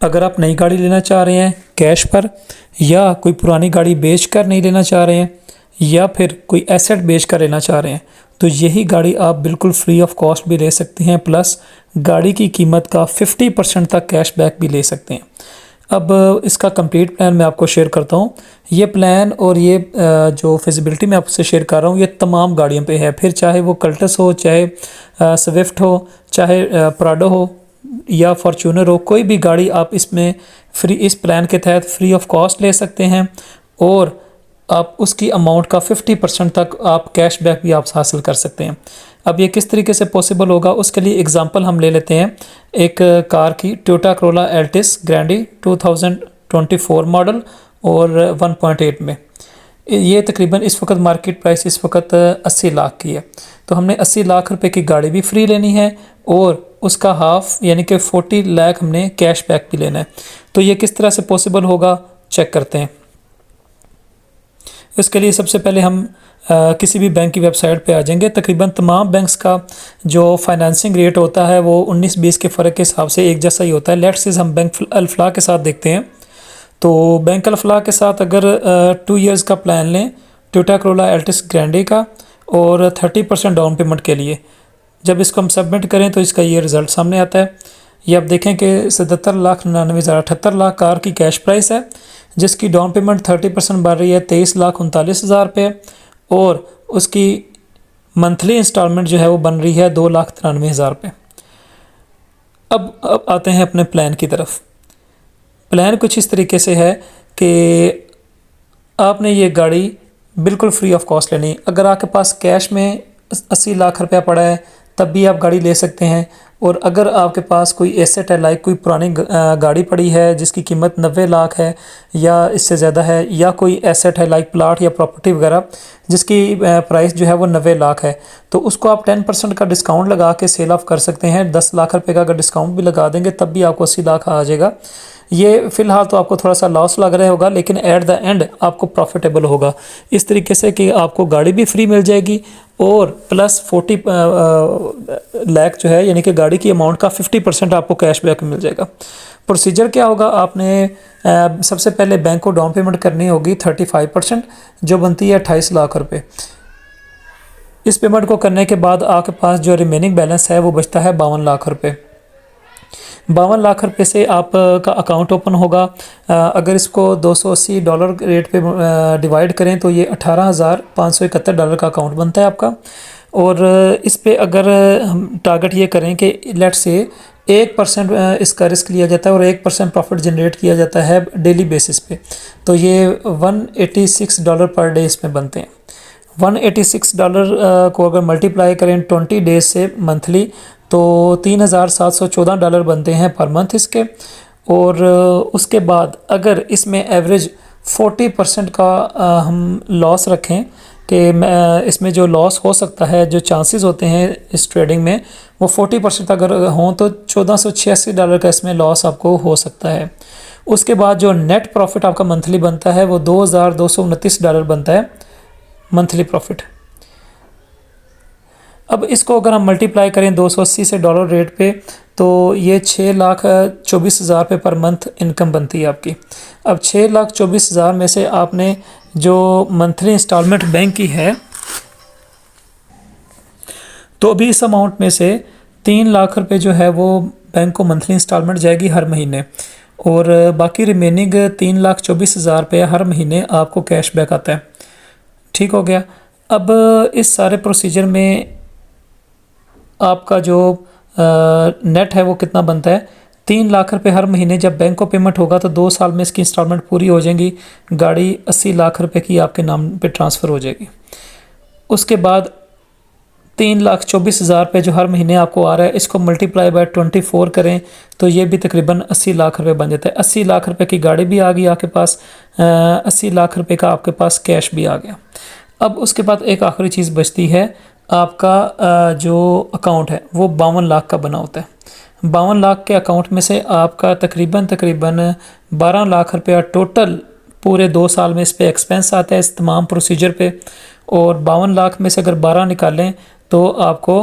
अगर आप नई गाड़ी लेना चाह रहे हैं कैश पर, या कोई पुरानी गाड़ी बेच कर नहीं लेना चाह रहे हैं, या फिर कोई एसेट बेच कर लेना चाह रहे हैं, तो यही गाड़ी आप बिल्कुल फ्री ऑफ कॉस्ट भी ले सकते हैं, प्लस गाड़ी की कीमत का 50% तक कैशबैक भी ले सकते हैं। अब इसका कंप्लीट प्लान मैं आपको शेयर करता हूँ। ये प्लान और ये जो फिजिबिलिटी मैं आपसे शेयर कर रहा हूँ, ये तमाम गाड़ियों पे है, फिर चाहे वो कल्टस हो, चाहे स्विफ्ट हो, चाहे प्राडो हो या फॉर्च्यूनर हो, कोई भी गाड़ी आप इसमें इस प्लान के तहत फ्री ऑफ कॉस्ट ले सकते हैं, और आप उसकी अमाउंट का 50% तक आप कैशबैक भी आप हासिल कर सकते हैं। अब ये किस तरीके से पॉसिबल होगा, उसके लिए एग्जांपल हम ले लेते हैं एक कार की, टोयोटा करोला एल्टिस ग्रैंडी 2024 मॉडल और 1.8 में। ये तकरीबन इस वक्त मार्केट प्राइस इस वक्त 80 लाख की है। तो हमने 80 लाख रुपए की गाड़ी भी फ्री लेनी है और उसका हाफ यानी कि 40 लाख हमने कैशबैक भी लेना है। तो ये किस तरह से पॉसिबल होगा, चेक करते हैं। इसके लिए सबसे पहले हम किसी भी बैंक की वेबसाइट पे आ जाएंगे। तकरीबन तमाम बैंक्स का जो फाइनेंसिंग रेट होता है वो 19-20 के फ़र्क के हिसाब से एक जैसा ही होता है। लेट्स से हम बैंक अल-फलाह के साथ देखते हैं। तो बैंक अल-फलाह के साथ अगर 2 इयर्स का प्लान लें टोयोटा करोला एल्टिस ग्रैंडी का, और 30% डाउन पेमेंट के लिए जब इसको हम सबमिट करें तो इसका ये रिज़ल्ट सामने आता है। ये आप देखें कि 77,99,078 लाख कार की कैश प्राइस है, जिसकी डाउन पेमेंट 30% बढ़ रही है 23,39,000 रुपये, और उसकी मंथली इंस्टॉलमेंट जो है वो बन रही है 2,93,000 रुपये। अब आते हैं अपने प्लान की तरफ। प्लान कुछ इस तरीके से है कि आपने ये गाड़ी बिल्कुल फ्री ऑफ कॉस्ट लेनी। अगर आपके पास कैश में 80 लाख रुपया पड़ा है तब भी आप गाड़ी ले सकते हैं, और अगर आपके पास कोई एसेट है, लाइक कोई पुरानी गाड़ी पड़ी है जिसकी कीमत 90 लाख है या इससे ज़्यादा है, या कोई एसेट है लाइक प्लाट या प्रॉपर्टी वगैरह जिसकी प्राइस जो है वो 90 लाख है, तो उसको आप 10% का डिस्काउंट लगा के सेल ऑफ कर सकते हैं। 10 लाख रुपए का अगर डिस्काउंट भी लगा देंगे तब भी आपको 80 लाख आ जाएगा। ये फ़िलहाल तो आपको थोड़ा सा लॉस लग रहा होगा, लेकिन एट द एंड आपको प्रॉफिटेबल होगा इस तरीके से कि आपको गाड़ी भी फ्री मिल जाएगी और प्लस 40 लाख जो है यानी कि गाड़ी की अमाउंट का 50% आपको कैशबैक मिल जाएगा। प्रोसीजर क्या होगा, आपने सबसे पहले बैंक को डाउन पेमेंट करनी होगी 35%, जो बनती है 28 लाख रुपए। इस पेमेंट को करने के बाद आपके पास जो रिमेनिंग बैलेंस है वो बचता है 52 लाख रुपए। 52 लाख रुपए से आपका अकाउंट ओपन होगा। अगर इसको $280 रेट पे डिवाइड करें तो ये $18,571 का अकाउंट बनता है आपका। और इस पे अगर हम टारगेट ये करें कि लेट्स से 1% इसका रिस्क लिया जाता है और 1% प्रॉफिट जनरेट किया जाता है डेली बेसिस पे, तो ये $186 पर डे इसमें बनते हैं। $186 को अगर मल्टीप्लाई करें 20 डेज से मंथली तो $3,714 बनते हैं पर मंथ इसके। और उसके बाद अगर इसमें एवरेज 40% का हम लॉस रखें कि इसमें जो लॉस हो सकता है, जो चांसेस होते हैं इस ट्रेडिंग में, वो 40% अगर हों तो $1,486 का इसमें लॉस आपको हो सकता है। उसके बाद जो नेट प्रॉफिट आपका मंथली बनता है वो $2,229 बनता है मंथली प्रॉफिट। अब इसको अगर हम मल्टीप्लाई करें 280 से डॉलर रेट पे तो ये 6,24,000 रुपये पर मंथ इनकम बनती है आपकी। अब 6,24,000 में से आपने जो मंथली इंस्टॉलमेंट बैंक की है, तो अभी इस अमाउंट में से 3 लाख रुपए जो है वो बैंक को मंथली इंस्टॉलमेंट जाएगी हर महीने, और बाकी रिमेनिंग 3,24,000 रुपये हर महीने आपको कैशबैक आता है। ठीक हो गया। अब इस सारे प्रोसीजर में आपका जो नेट है वो कितना बनता है, 3 लाख रुपए हर महीने जब बैंक को पेमेंट होगा तो 2 साल में इसकी इंस्टॉलमेंट पूरी हो जाएगी। गाड़ी 80 लाख रुपए की आपके नाम पे ट्रांसफ़र हो जाएगी। उसके बाद 3,24,000 रुपये जो हर महीने आपको आ रहा है, इसको मल्टीप्लाई बाय 24 करें तो ये भी तकरीबन 80 लाख रुपए बन जाता है। 80 लाख रुपए की गाड़ी भी आ गई आपके पास, 80 लाख रुपए का आपके पास कैश भी आ गया। अब उसके बाद एक आखिरी चीज़ बचती है, आपका जो अकाउंट है वो 52 लाख का बना होता है। 52 लाख के अकाउंट में से आपका तकरीबन 12 लाख रुपया टोटल पूरे 2 साल में इस पे एक्सपेंस आता है इस तमाम प्रोसीजर पे, और 52 लाख में से अगर 12 निकालें तो आपको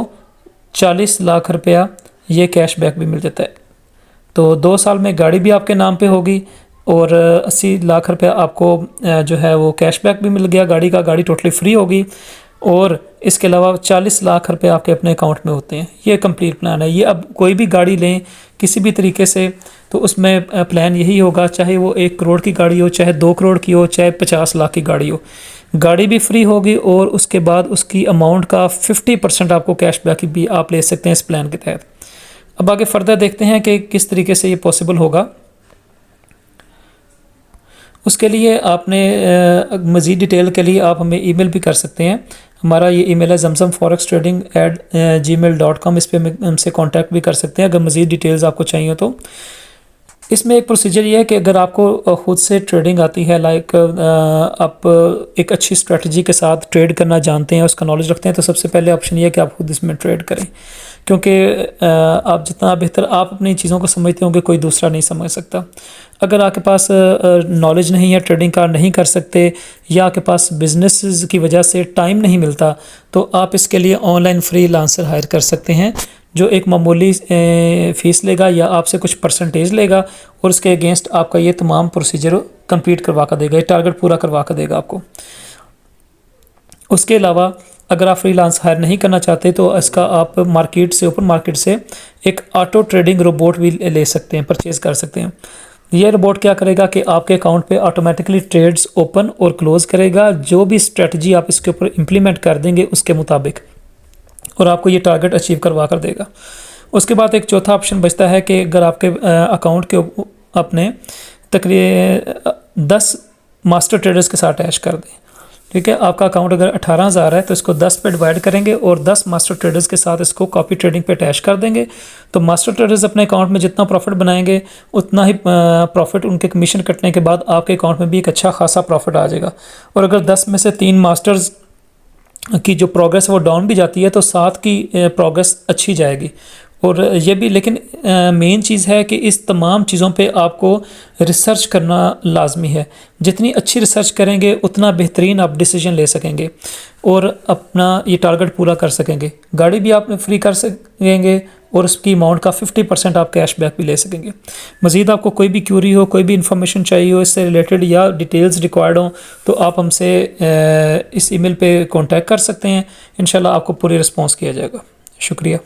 40 लाख रुपया ये कैशबैक भी मिल जाता है। तो 2 साल में गाड़ी भी आपके नाम पे होगी और 80 लाख रुपया आपको जो है वो कैशबैक भी मिल गया गाड़ी का, गाड़ी टोटली फ्री होगी। और इसके अलावा 40 लाख रुपए आपके अपने अकाउंट में होते हैं। ये कंप्लीट प्लान है। ये अब कोई भी गाड़ी लें किसी भी तरीके से तो उसमें प्लान यही होगा, चाहे वो 1 करोड़ की गाड़ी हो, चाहे 2 करोड़ की हो, चाहे 50 लाख की गाड़ी हो, गाड़ी भी फ्री होगी और उसके बाद उसकी अमाउंट का 50% आपको कैशबैक भी आप ले सकते हैं इस प्लान के तहत। अब आगे फर्दर देखते हैं कि किस तरीके से ये पॉसिबल होगा। उसके लिए आपने मज़ीद डिटेल के लिए आप हमें ईमेल भी कर सकते हैं। हमारा ये ईमेल है zamzamforextrading@gmail.com। इस पर हमसे कांटेक्ट भी कर सकते हैं अगर मज़ीद डिटेल्स आपको चाहिए तो। इसमें एक प्रोसीजर ये है कि अगर आपको ख़ुद से ट्रेडिंग आती है, लाइक आप एक अच्छी स्ट्रेटजी के साथ ट्रेड करना जानते हैं, उसका नॉलेज रखते हैं, तो सबसे पहले ऑप्शन ये है कि आप खुद इसमें ट्रेड करें, क्योंकि आप जितना बेहतर आप अपनी चीज़ों को समझते होंगे कोई दूसरा नहीं समझ सकता। अगर आपके पास नॉलेज नहीं है, ट्रेडिंग का नहीं कर सकते, या आपके पास बिजनेस की वजह से टाइम नहीं मिलता, तो आप इसके लिए ऑनलाइन फ्रीलांसर हायर कर सकते हैं, जो एक मामूली फ़ीस लेगा या आपसे कुछ परसेंटेज लेगा और उसके अगेंस्ट आपका ये तमाम प्रोसीजर कंप्लीट करवा कर देगा, ये टारगेट पूरा करवा कर देगा आपको। उसके अलावा अगर आप फ्रीलांस हायर नहीं करना चाहते तो इसका आप मार्केट से, ओपन मार्केट से एक ऑटो ट्रेडिंग रोबोट भी ले सकते हैं, परचेज़ कर सकते हैं। ये रोबोट क्या करेगा कि आपके अकाउंट पे ऑटोमेटिकली ट्रेड्स ओपन और क्लोज़ करेगा, जो भी स्ट्रेटजी आप इसके ऊपर इम्प्लीमेंट कर देंगे उसके मुताबिक, और आपको ये टारगेट अचीव करवा कर देगा। उसके बाद एक चौथा ऑप्शन बचता है कि अगर आपके अकाउंट के अपने तकरीबन 10 मास्टर ट्रेडर्स के साथ अटैच कर दें, ठीक है। आपका अकाउंट अगर 18,000 है तो इसको 10 पे डिवाइड करेंगे और 10 मास्टर ट्रेडर्स के साथ इसको कॉपी ट्रेडिंग पे अटैच कर देंगे, तो मास्टर ट्रेडर्स अपने अकाउंट में जितना प्रॉफिट बनाएंगे उतना ही प्रॉफिट उनके कमीशन कटने के बाद आपके अकाउंट में भी एक अच्छा खासा प्रॉफिट आ जाएगा। और अगर 10 में से 3 मास्टर्स की जो प्रोग्रेस है वो डाउन भी जाती है तो 7 की प्रोग्रेस अच्छी जाएगी। और ये भी, लेकिन मेन चीज़ है कि इस तमाम चीज़ों पे आपको रिसर्च करना लाजमी है। जितनी अच्छी रिसर्च करेंगे उतना बेहतरीन आप डिसीजन ले सकेंगे और अपना ये टारगेट पूरा कर सकेंगे। गाड़ी भी आप फ्री कर सकेंगे और उसकी अमाउंट का 50% आप कैशबैक भी ले सकेंगे। मज़ीद आपको कोई भी क्यूरी हो, कोई भी इंफॉर्मेशन चाहिए हो इससे रिलेटेड, या डिटेल्स रिक्वायर्ड हो, तो आप हमसे इस ईमेल पे कांटेक्ट कर सकते हैं। इंशाल्लाह आपको पूरी रिस्पॉन्स किया जाएगा। शुक्रिया।